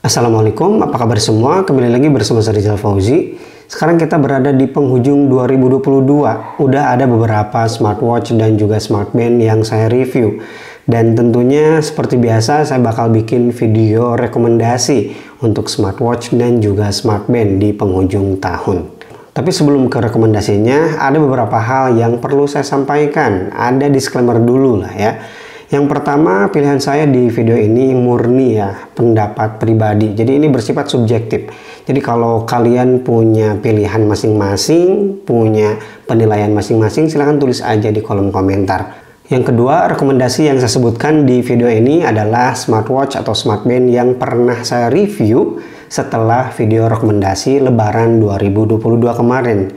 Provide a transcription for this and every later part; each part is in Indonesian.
Assalamualaikum, apa kabar semua? Kembali lagi bersama saya Rizal Fauzi. Sekarang kita berada di penghujung 2022. Udah ada beberapa smartwatch dan juga smartband yang saya review. Dan tentunya seperti biasa saya bakal bikin video rekomendasi untuk smartwatch dan juga smartband di penghujung tahun. Tapi sebelum ke rekomendasinya, ada beberapa hal yang perlu saya sampaikan. Ada disclaimer dulu lah ya. Yang pertama, pilihan saya di video ini murni ya, pendapat pribadi. Jadi ini bersifat subjektif. Jadi kalau kalian punya pilihan masing-masing, punya penilaian masing-masing, silahkan tulis aja di kolom komentar. Yang kedua, rekomendasi yang saya sebutkan di video ini adalah smartwatch atau smartband yang pernah saya review setelah video rekomendasi Lebaran 2022 kemarin.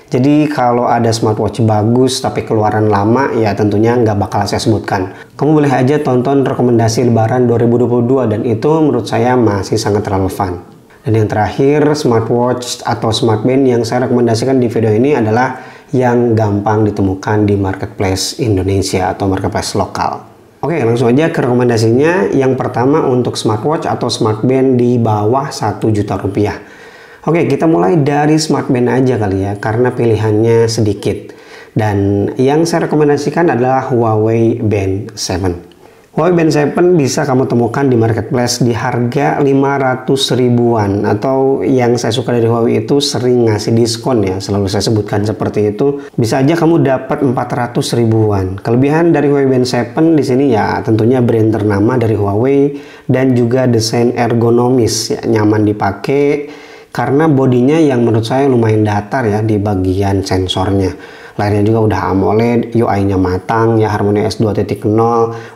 Jadi kalau ada smartwatch bagus tapi keluaran lama, ya tentunya nggak bakal saya sebutkan. Kamu boleh aja tonton rekomendasi Lebaran 2022 dan itu menurut saya masih sangat relevan. Dan yang terakhir, smartwatch atau smartband yang saya rekomendasikan di video ini adalah yang gampang ditemukan di marketplace Indonesia atau marketplace lokal. Oke, langsung aja ke rekomendasinya. Yang pertama untuk smartwatch atau smartband di bawah 1 juta rupiah. Oke, kita mulai dari smartband aja kali ya, karena pilihannya sedikit. Dan yang saya rekomendasikan adalah Huawei Band 7. Huawei Band 7 bisa kamu temukan di marketplace di harga 500 ribuan. Atau yang saya suka dari Huawei itu sering ngasih diskon ya, selalu saya sebutkan seperti itu. Bisa aja kamu dapat 400 ribuan. Kelebihan dari Huawei Band 7 di sini ya tentunya brand ternama dari Huawei dan juga desain ergonomis ya, nyaman dipakai. Karena bodinya yang menurut saya lumayan datar ya di bagian sensornya. Layarnya juga udah AMOLED, UI-nya matang ya, HarmonyOS 2.0,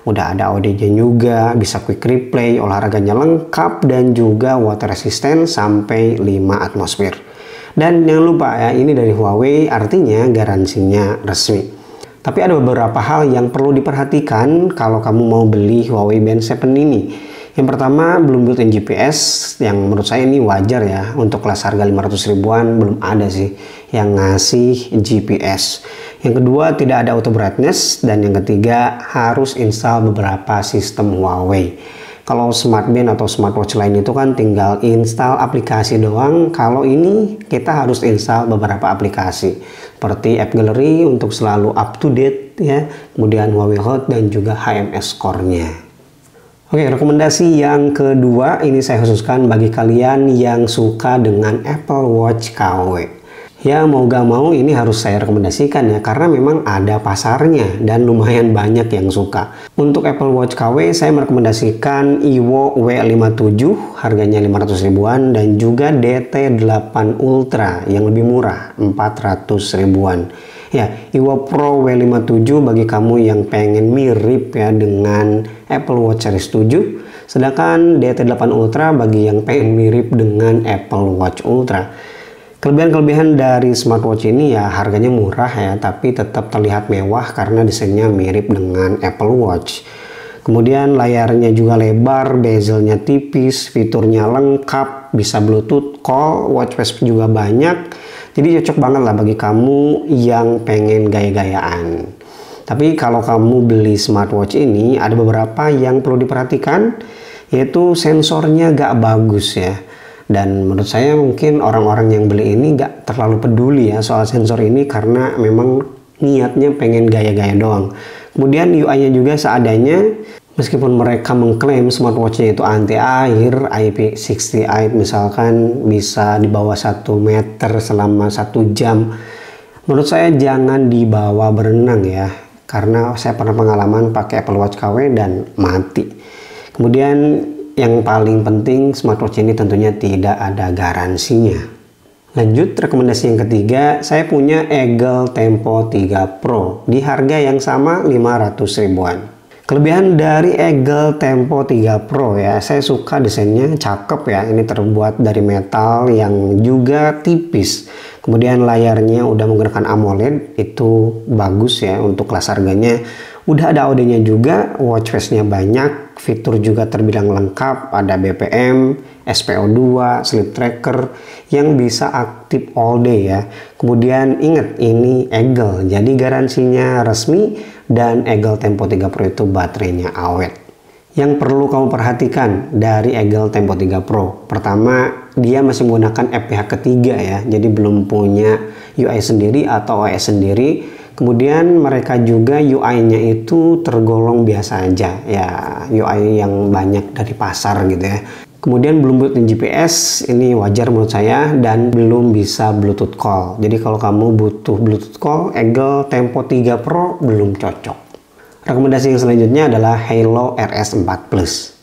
udah ada audio juga, bisa quick replay, olahraganya lengkap dan juga water resistant sampai 5 atmosfer. Dan jangan lupa ya, ini dari Huawei artinya garansinya resmi. Tapi ada beberapa hal yang perlu diperhatikan kalau kamu mau beli Huawei Band 7 ini. Yang pertama, belum built-in GPS, yang menurut saya ini wajar ya. Untuk kelas harga 500 ribuan belum ada sih yang ngasih GPS. Yang kedua, tidak ada auto brightness. Dan yang ketiga, harus install beberapa sistem Huawei. Kalau smartband atau smartwatch lain itu kan tinggal install aplikasi doang. Kalau ini kita harus install beberapa aplikasi seperti App Gallery untuk selalu up to date ya. Kemudian Huawei Hot dan juga HMS Core-nya. Oke, rekomendasi yang kedua ini saya khususkan bagi kalian yang suka dengan Apple Watch KW. Ya mau gak mau ini harus saya rekomendasikan ya, karena memang ada pasarnya dan lumayan banyak yang suka. Untuk Apple Watch KW saya merekomendasikan Evo W57 harganya 500 ribuan dan juga DT8 Ultra yang lebih murah 400 ribuan. Ya, Evo Pro W57 bagi kamu yang pengen mirip ya dengan Apple Watch Series 7. Sedangkan DT8 Ultra bagi yang pengen mirip dengan Apple Watch Ultra. Kelebihan-kelebihan dari smartwatch ini ya harganya murah ya, tapi tetap terlihat mewah karena desainnya mirip dengan Apple Watch. Kemudian layarnya juga lebar, bezelnya tipis, fiturnya lengkap, bisa Bluetooth, call, watch face juga banyak. Jadi cocok banget lah bagi kamu yang pengen gaya-gayaan. Tapi kalau kamu beli smartwatch ini ada beberapa yang perlu diperhatikan, yaitu sensornya gak bagus ya. Dan menurut saya mungkin orang-orang yang beli ini gak terlalu peduli ya soal sensor ini karena memang niatnya pengen gaya-gaya doang. Kemudian UI-nya juga seadanya. Meskipun mereka mengklaim smartwatchnya itu anti air, IP68 misalkan bisa di bawah 1 meter selama 1 jam. Menurut saya jangan dibawa berenang ya, karena saya pernah pengalaman pakai Apple Watch KW dan mati. Kemudian yang paling penting smartwatch ini tentunya tidak ada garansinya. Lanjut rekomendasi yang ketiga, saya punya Eagle Tempo 3 Pro di harga yang sama 500 ribuan. Kelebihan dari Eagle Tempo 3 Pro ya, saya suka desainnya cakep ya. Ini terbuat dari metal yang juga tipis. Kemudian layarnya udah menggunakan AMOLED, itu bagus ya untuk kelas harganya. Udah ada audionya juga, watch face-nya banyak, fitur juga terbilang lengkap, ada BPM, SPO2, sleep tracker yang bisa aktif all day ya. Kemudian ingat ini Eagle, jadi garansinya resmi dan Eagle Tempo 3 Pro itu baterainya awet. Yang perlu kamu perhatikan dari Eagle Tempo 3 Pro, pertama dia masih menggunakan pihak ketiga ya, jadi belum punya UI sendiri atau OS sendiri. Kemudian mereka juga UI-nya itu tergolong biasa aja ya, UI yang banyak dari pasar gitu ya. Kemudian belum built-in GPS, ini wajar menurut saya, dan belum bisa Bluetooth call. Jadi kalau kamu butuh Bluetooth call, Eagle Tempo 3 Pro belum cocok. Rekomendasi yang selanjutnya adalah Halo RS4 Plus.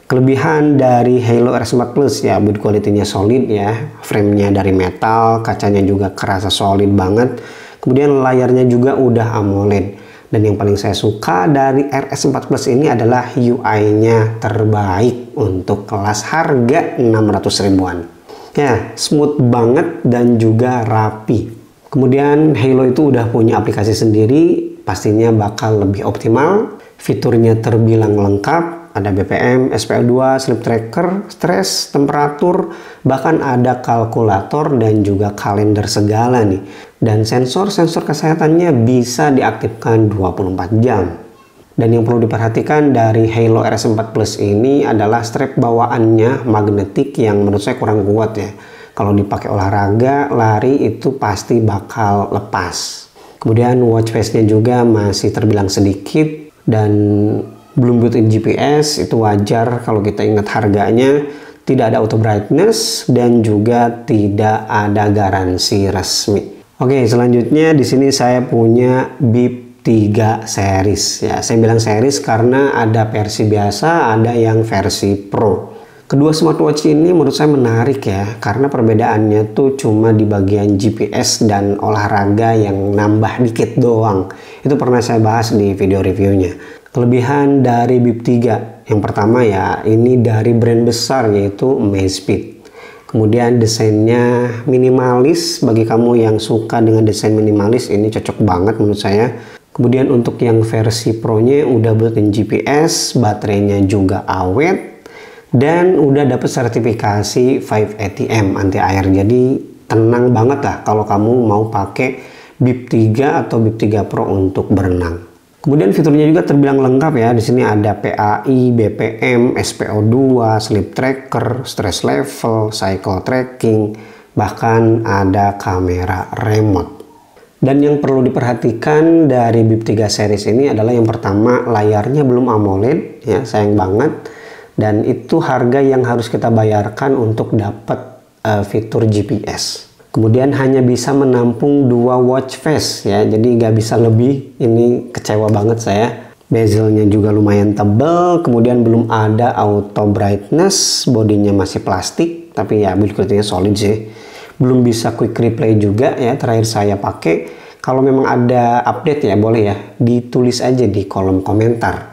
Kelebihan dari Halo RS4 Plus ya, build quality-nya solid ya, frame-nya dari metal, kacanya juga kerasa solid banget. Kemudian layarnya juga udah AMOLED. Dan yang paling saya suka dari RS4 Plus ini adalah UI-nya terbaik untuk kelas harga 600 ribuan. Ya, smooth banget dan juga rapi. Kemudian Halo itu udah punya aplikasi sendiri, pastinya bakal lebih optimal. Fiturnya terbilang lengkap, ada BPM, SPO2, sleep tracker, stress, temperatur, bahkan ada kalkulator dan juga kalender segala nih. Dan sensor-sensor kesehatannya bisa diaktifkan 24 jam. Dan yang perlu diperhatikan dari Halo RS4 Plus ini adalah strap bawaannya magnetik yang menurut saya kurang kuat ya. Kalau dipakai olahraga, lari itu pasti bakal lepas. Kemudian watch face-nya juga masih terbilang sedikit dan belum built-in GPS, itu wajar kalau kita ingat harganya. Tidak ada auto brightness dan juga tidak ada garansi resmi. Oke, selanjutnya di sini saya punya BIP 3 series ya. Saya bilang series karena ada versi biasa, ada yang versi Pro. Kedua smartwatch ini menurut saya menarik ya, karena perbedaannya tuh cuma di bagian GPS dan olahraga yang nambah dikit doang. Itu pernah saya bahas di video reviewnya. Kelebihan dari BIP 3, yang pertama ya ini dari brand besar yaitu Amazfit. Kemudian desainnya minimalis, bagi kamu yang suka dengan desain minimalis ini cocok banget menurut saya. Kemudian untuk yang versi Pro-nya udah built-in GPS, baterainya juga awet. Dan udah dapet sertifikasi 5ATM anti air, jadi tenang banget lah kalau kamu mau pakai BIP 3 atau BIP 3 Pro untuk berenang. Kemudian fiturnya juga terbilang lengkap ya. Di sini ada PAI, BPM, SPO2, sleep tracker, stress level, cycle tracking, bahkan ada kamera remote. Dan yang perlu diperhatikan dari BIP 3 series ini adalah yang pertama layarnya belum AMOLED ya, sayang banget. Dan itu harga yang harus kita bayarkan untuk dapat fitur GPS. Kemudian hanya bisa menampung 2 watch face ya, jadi nggak bisa lebih. Ini kecewa banget saya. Bezelnya juga lumayan tebal. Kemudian belum ada auto brightness, bodinya masih plastik, tapi ya build quality-nya solid sih. Belum bisa quick replay juga ya, terakhir saya pakai. Kalau memang ada update ya boleh ya, ditulis aja di kolom komentar.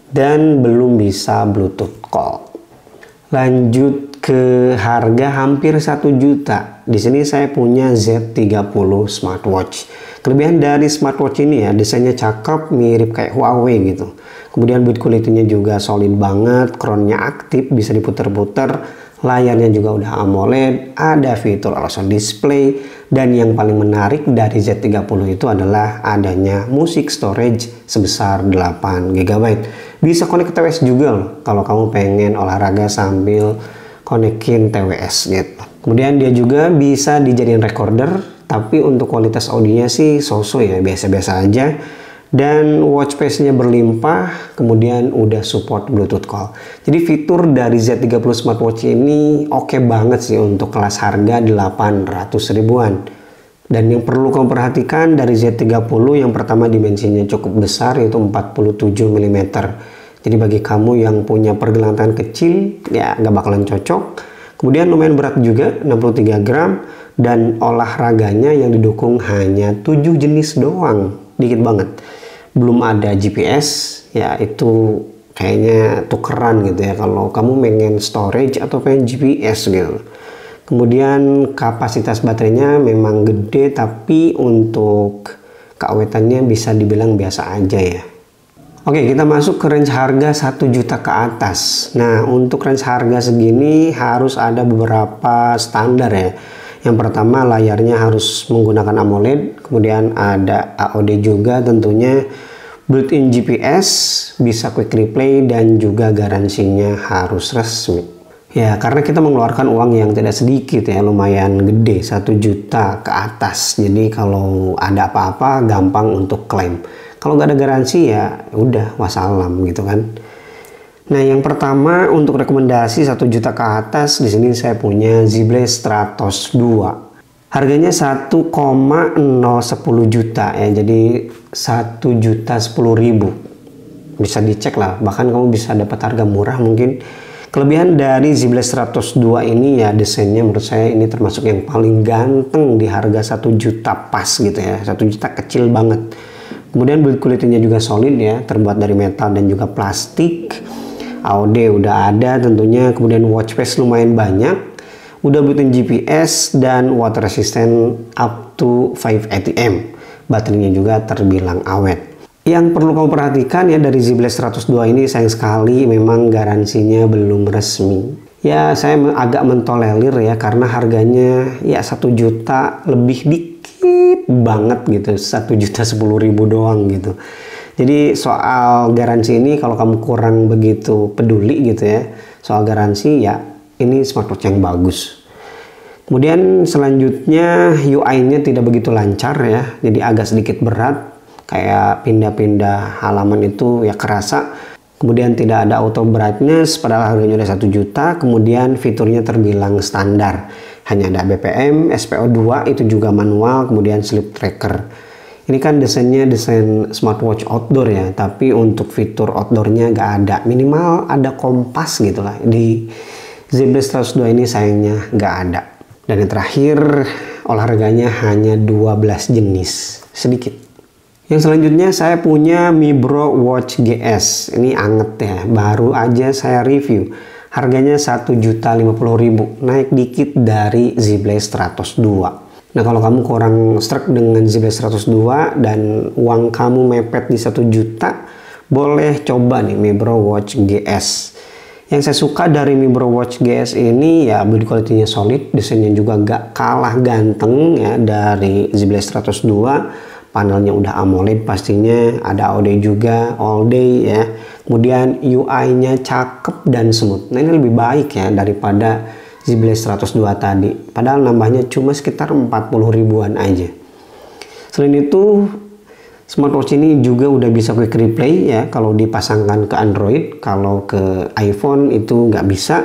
Dan belum bisa Bluetooth call. Lanjut ke harga hampir 1 juta. Di sini saya punya Z30 smartwatch. Kelebihan dari smartwatch ini ya, desainnya cakep, mirip kayak Huawei gitu. Kemudian build quality-nya juga solid banget, crown-nya aktif, bisa diputer-puter, layarnya juga udah AMOLED, ada fitur always on display, dan yang paling menarik dari Z30 itu adalah adanya music storage sebesar 8 GB. Bisa connect TWS juga loh, kalau kamu pengen olahraga sambil konekin TWS gitu. Kemudian dia juga bisa dijadiin recorder, tapi untuk kualitas audionya sih so-so ya, biasa-biasa aja. Dan watch face-nya berlimpah, kemudian udah support Bluetooth call. Jadi fitur dari Z30 smartwatch ini oke banget sih untuk kelas harga 800 ribuan. Dan yang perlu kamu perhatikan dari Z30, yang pertama dimensinya cukup besar yaitu 47 mm. Jadi bagi kamu yang punya pergelangan tangan kecil ya nggak bakalan cocok. Kemudian lumayan berat juga, 63 gram, dan olahraganya yang didukung hanya 7 jenis doang, dikit banget. Belum ada GPS, ya itu kayaknya tukeran gitu ya kalau kamu pengen storage atau pengen GPS gitu. Kemudian kapasitas baterainya memang gede, tapi untuk keawetannya bisa dibilang biasa aja ya. Oke, kita masuk ke range harga 1 juta ke atas. Nah, untuk range harga segini harus ada beberapa standar ya. Yang pertama, layarnya harus menggunakan AMOLED, kemudian ada AOD juga tentunya. Built-in GPS, bisa quick replay, dan juga garansinya harus resmi. Ya, karena kita mengeluarkan uang yang tidak sedikit ya, lumayan gede, 1 juta ke atas. Jadi kalau ada apa-apa gampang untuk klaim. Kalau nggak ada garansi ya udah wassalam gitu kan. Nah, yang pertama untuk rekomendasi 1 juta ke atas, di sini saya punya Zebra Stratos 2. Harganya 1,010 juta ya, jadi 1.010.000. Bisa dicek lah, bahkan kamu bisa dapat harga murah mungkin. Kelebihan dari Zebra Stratos 2 ini ya, desainnya menurut saya ini termasuk yang paling ganteng di harga 1 juta pas gitu ya, 1 juta kecil banget. Kemudian build quality-nya juga solid ya, terbuat dari metal dan juga plastik. AOD udah ada tentunya, kemudian watch face lumayan banyak. Udah built-in GPS dan water resistant up to 5 ATM. Baterainya juga terbilang awet. Yang perlu kamu perhatikan ya dari Zebra Stratos 2 ini, sayang sekali memang garansinya belum resmi. Ya, saya agak mentolerir ya, karena harganya ya 1 juta lebih dikit banget gitu, 1.010.000 doang gitu. Jadi soal garansi ini kalau kamu kurang begitu peduli gitu ya soal garansi, ya ini smartwatch yang bagus. Kemudian selanjutnya UI-nya tidak begitu lancar ya, jadi agak sedikit berat, kayak pindah-pindah halaman itu ya kerasa. Kemudian tidak ada auto brightness padahal harganya udah 1 juta. Kemudian fiturnya terbilang standar, hanya ada BPM, SPO2 itu juga manual, kemudian sleep tracker. Ini kan desainnya desain smartwatch outdoor ya, tapi untuk fitur outdoornya nggak ada. Minimal ada kompas gitu lah. Di Zebra Stratos 2 ini sayangnya nggak ada. Dan yang terakhir, olahraganya hanya 12 jenis, sedikit. Yang selanjutnya saya punya Mibro Watch GS. Ini anget ya, baru aja saya review. Harganya 1.050.000, naik dikit dari Zebra Stratos 2. Nah, kalau kamu kurang struck dengan Zebra Stratos 2 dan uang kamu mepet di 1 juta, boleh coba nih Mibro Watch GS. Yang saya suka dari Mibro Watch GS ini ya build quality-nya solid, desainnya juga gak kalah ganteng ya dari Zebra Stratos 2. Panelnya udah AMOLED pastinya, ada AOD juga, all day ya. Kemudian UI-nya cakep dan smooth. Nah, ini lebih baik ya daripada Zebra Stratos 2 tadi. Padahal nambahnya cuma sekitar 40 ribuan aja. Selain itu, smartwatch ini juga udah bisa quick replay ya kalau dipasangkan ke Android. Kalau ke iPhone itu nggak bisa.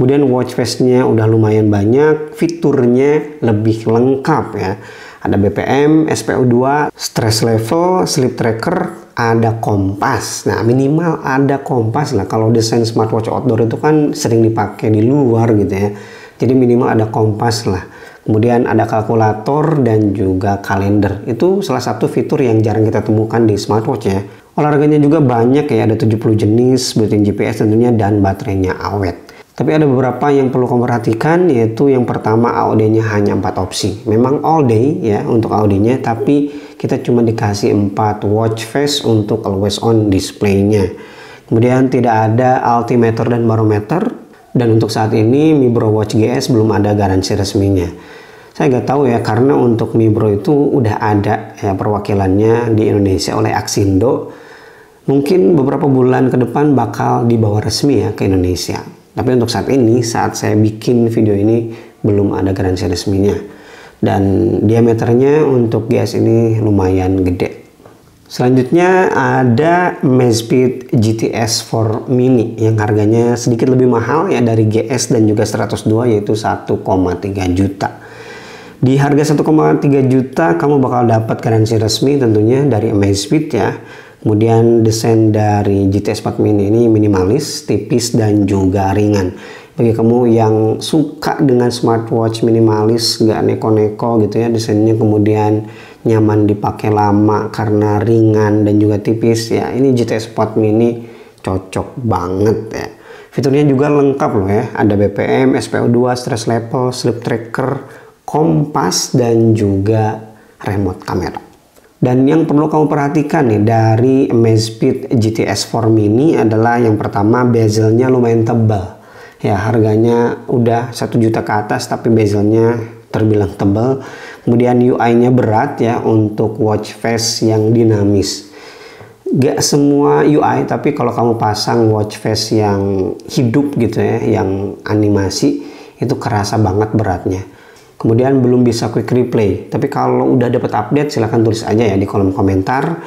Kemudian watch face-nya udah lumayan banyak, fiturnya lebih lengkap ya. Ada BPM, SPO2, stress level, sleep tracker, ada kompas. Nah, minimal ada kompas lah. Kalau desain smartwatch outdoor itu kan sering dipakai di luar gitu ya. Jadi minimal ada kompas lah. Kemudian ada kalkulator dan juga kalender. Itu salah satu fitur yang jarang kita temukan di smartwatch ya. Olahraganya juga banyak ya, ada 70 jenis, built-in GPS tentunya, dan baterainya awet. Tapi ada beberapa yang perlu kamu perhatikan, yaitu yang pertama AOD-nya hanya 4 opsi. Memang all day ya untuk AOD-nya, tapi kita cuma dikasih 4 watch face untuk always on display-nya. Kemudian tidak ada altimeter dan barometer, dan untuk saat ini Mibro Watch GS belum ada garansi resminya. Saya nggak tahu ya, karena untuk Mibro itu udah ada ya perwakilannya di Indonesia oleh Axindo. Mungkin beberapa bulan ke depan bakal dibawa resmi ya ke Indonesia. Tapi untuk saat ini, saat saya bikin video ini, belum ada garansi resminya. Dan diameternya untuk GS ini lumayan gede. Selanjutnya ada Amazfit GTS 4 Mini yang harganya sedikit lebih mahal ya dari GS dan juga Stratos 2, yaitu 1,3 juta. Di harga 1,3 juta kamu bakal dapat garansi resmi tentunya dari Amazfit ya. Kemudian desain dari GTS 4 Mini ini minimalis, tipis, dan juga ringan. Bagi kamu yang suka dengan smartwatch minimalis, gak neko-neko gitu ya, desainnya kemudian nyaman dipakai lama karena ringan dan juga tipis ya, ini GTS 4 Mini cocok banget ya. Fiturnya juga lengkap loh ya, ada BPM, SPO2, stress level, sleep tracker, kompas, dan juga remote kamera. Dan yang perlu kamu perhatikan nih dari Amazfit GTS 4 Mini adalah yang pertama, bezelnya lumayan tebal. Ya, harganya udah 1 juta ke atas tapi bezelnya terbilang tebal. Kemudian UI-nya berat ya untuk watch face yang dinamis. Gak semua UI, tapi kalau kamu pasang watch face yang hidup gitu ya, yang animasi, itu kerasa banget beratnya. Kemudian belum bisa quick replay, tapi kalau udah dapat update silahkan tulis aja ya di kolom komentar.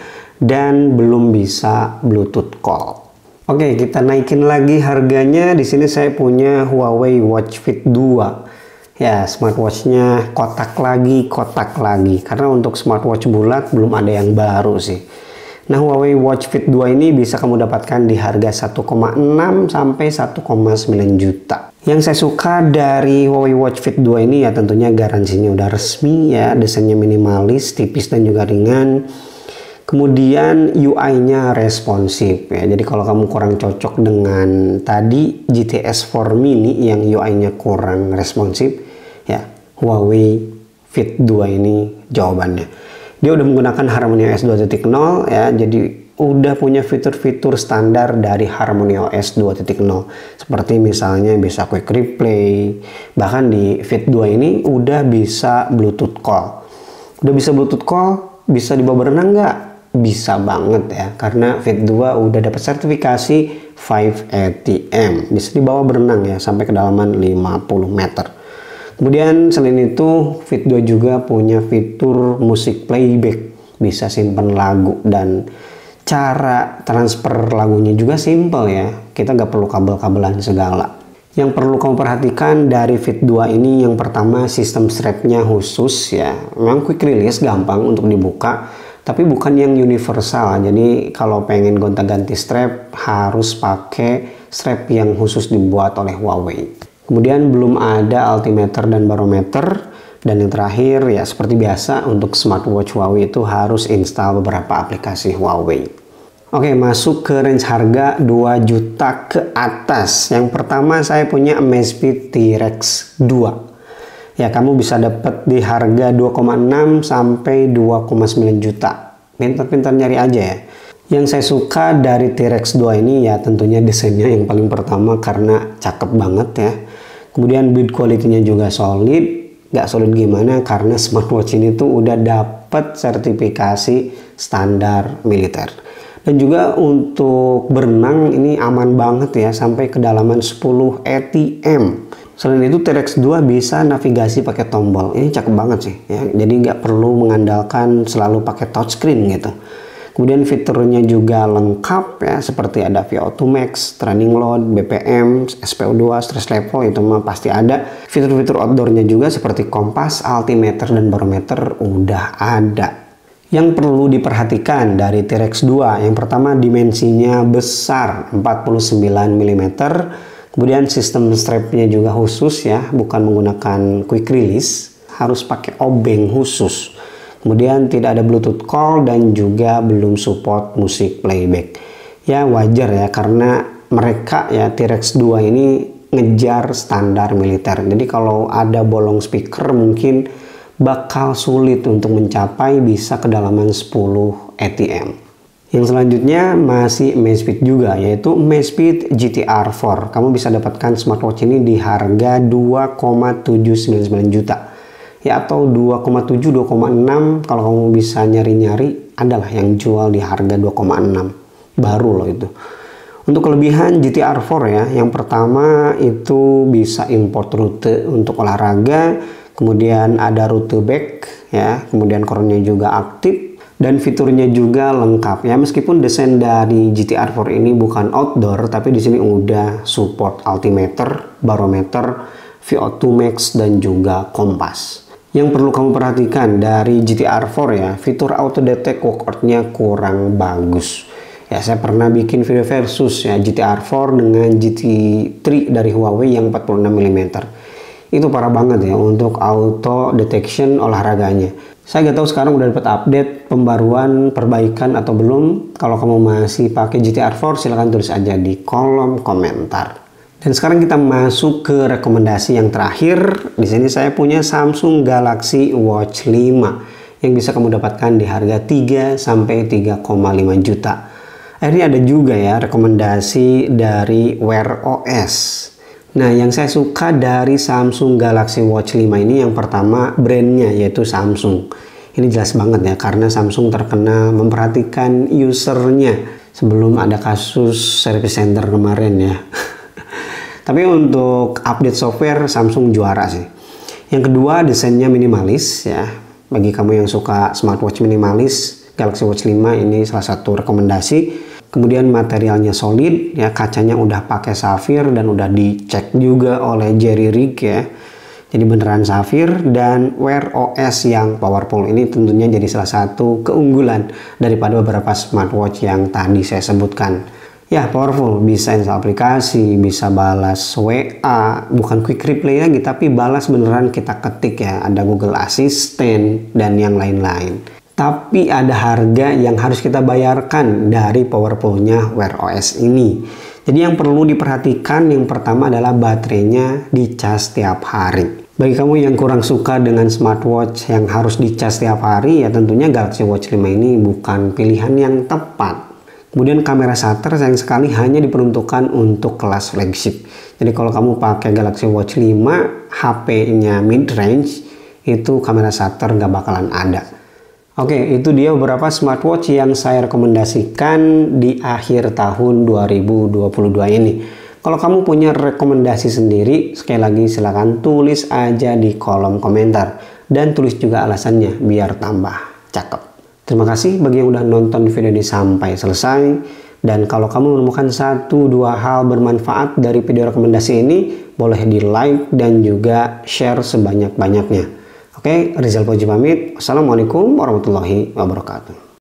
Dan belum bisa Bluetooth call. Oke, kita naikin lagi harganya. Di sini saya punya Huawei Watch Fit 2. Ya, smartwatchnya kotak lagi. Karena untuk smartwatch bulat belum ada yang baru sih. Nah, Huawei Watch Fit 2 ini bisa kamu dapatkan di harga 1,6 sampai 1,9 juta. Yang saya suka dari Huawei Watch Fit 2 ini ya tentunya garansinya udah resmi ya, desainnya minimalis, tipis dan juga ringan. Kemudian UI-nya responsif ya. Jadi kalau kamu kurang cocok dengan tadi GTS 4 mini yang UI-nya kurang responsif ya, Huawei Fit 2 ini jawabannya. Dia udah menggunakan HarmonyOS 2.0 ya, jadi udah punya fitur-fitur standar dari HarmonyOS 2.0 seperti misalnya bisa quick replay, bahkan di Fit 2 ini udah bisa Bluetooth call. Udah bisa Bluetooth call, bisa dibawa berenang nggak? Bisa banget ya, karena Fit 2 udah dapat sertifikasi 5ATM, bisa dibawa berenang ya sampai kedalaman 50 meter. Kemudian selain itu Fit 2 juga punya fitur musik playback, bisa simpan lagu dan cara transfer lagunya juga simple ya, kita nggak perlu kabel-kabelan segala. Yang perlu kamu perhatikan dari Fit 2 ini yang pertama sistem strapnya khusus ya, memang quick release gampang untuk dibuka, tapi bukan yang universal. Jadi kalau pengen gonta-ganti strap harus pakai strap yang khusus dibuat oleh Huawei. Kemudian belum ada altimeter dan barometer. Dan yang terakhir ya seperti biasa untuk smartwatch Huawei itu harus install beberapa aplikasi Huawei. Oke, masuk ke range harga 2 juta ke atas. Yang pertama saya punya Amazfit T-Rex 2. Ya, kamu bisa dapat di harga 2,6 sampai 2,9 juta. Pintar-pintar nyari aja ya. Yang saya suka dari T-Rex 2 ini ya tentunya desainnya yang paling pertama karena cakep banget ya. Kemudian build quality-nya juga solid. Gak solid gimana karena smartwatch ini tuh udah dapat sertifikasi standar militer. Dan juga untuk berenang ini aman banget ya sampai kedalaman 10 ATM. Selain itu T-Rex 2 bisa navigasi pakai tombol. Ini cakep banget sih ya. Jadi nggak perlu mengandalkan selalu pakai touchscreen gitu. Kemudian fiturnya juga lengkap ya, seperti ada VO2 max, training load, BPM, SPO2, stress level itu mah pasti ada. Fitur-fitur outdoornya juga seperti kompas, altimeter dan barometer udah ada. Yang perlu diperhatikan dari T-Rex 2, yang pertama dimensinya besar 49 mm. Kemudian sistem strapnya juga khusus ya, bukan menggunakan quick release, harus pakai obeng khusus. Kemudian tidak ada Bluetooth call dan juga belum support musik playback. Ya wajar ya karena mereka ya T-Rex 2 ini ngejar standar militer. Jadi kalau ada bolong speaker mungkin bakal sulit untuk mencapai bisa kedalaman 10 ATM. Yang selanjutnya masih Amazfit juga, yaitu Amazfit GTR 4. Kamu bisa dapatkan smartwatch ini di harga 2,799 juta. Ya atau 2,7-2,6 kalau kamu bisa nyari-nyari adalah yang jual di harga 2,6 baru loh itu. Untuk kelebihan GTR 4 ya, yang pertama itu bisa import rute untuk olahraga, kemudian ada rute back ya, kemudian core-nya juga aktif dan fiturnya juga lengkap ya. Meskipun desain dari GTR 4 ini bukan outdoor, tapi di sini udah support altimeter, barometer, VO2 max dan juga kompas. Yang perlu kamu perhatikan dari GTR 4 ya, fitur auto detect walkout-nya kurang bagus. Ya, saya pernah bikin video versus ya GTR 4 dengan GT3 dari Huawei yang 46 mm. Itu parah banget ya untuk auto detection olahraganya. Saya nggak tahu sekarang udah dapat update pembaruan, perbaikan atau belum. Kalau kamu masih pakai GTR 4 silahkan tulis aja di kolom komentar. Dan sekarang kita masuk ke rekomendasi yang terakhir. Di sini saya punya Samsung Galaxy Watch 5 yang bisa kamu dapatkan di harga 3 sampai 3,5 juta. Akhirnya ada juga ya rekomendasi dari Wear OS. Nah, yang saya suka dari Samsung Galaxy Watch 5 ini yang pertama brandnya yaitu Samsung. Ini jelas banget ya, karena Samsung terkenal memperhatikan usernya sebelum ada kasus service center kemarin ya. Tapi untuk update software Samsung juara sih. Yang kedua, desainnya minimalis ya. Bagi kamu yang suka smartwatch minimalis, Galaxy Watch 5 ini salah satu rekomendasi. Kemudian materialnya solid ya, kacanya udah pakai safir dan udah dicek juga oleh Jerry Rig ya. Jadi beneran safir, dan Wear OS yang powerful ini tentunya jadi salah satu keunggulan daripada beberapa smartwatch yang tadi saya sebutkan. Ya, powerful, bisa install aplikasi, bisa balas WA, bukan quick reply lagi, tapi balas beneran kita ketik ya, ada Google Assistant dan yang lain-lain. Tapi ada harga yang harus kita bayarkan dari powerfulnya Wear OS ini. Jadi yang perlu diperhatikan yang pertama adalah baterainya dicas setiap hari. Bagi kamu yang kurang suka dengan smartwatch yang harus dicas setiap hari, ya tentunya Galaxy Watch 5 ini bukan pilihan yang tepat. Kemudian kamera shutter sayang sekali hanya diperuntukkan untuk kelas flagship. Jadi kalau kamu pakai Galaxy Watch 5, HP-nya mid range, itu kamera shutter nggak bakalan ada. Oke, itu dia beberapa smartwatch yang saya rekomendasikan di akhir tahun 2022 ini. Kalau kamu punya rekomendasi sendiri, sekali lagi silahkan tulis aja di kolom komentar. Dan tulis juga alasannya biar tambah cakep. Terima kasih bagi yang udah nonton video ini sampai selesai. Dan kalau kamu menemukan 1-2 hal bermanfaat dari video rekomendasi ini, boleh di like dan juga share sebanyak-banyaknya. Oke, Rizal Fauzi pamit. Wassalamualaikum warahmatullahi wabarakatuh.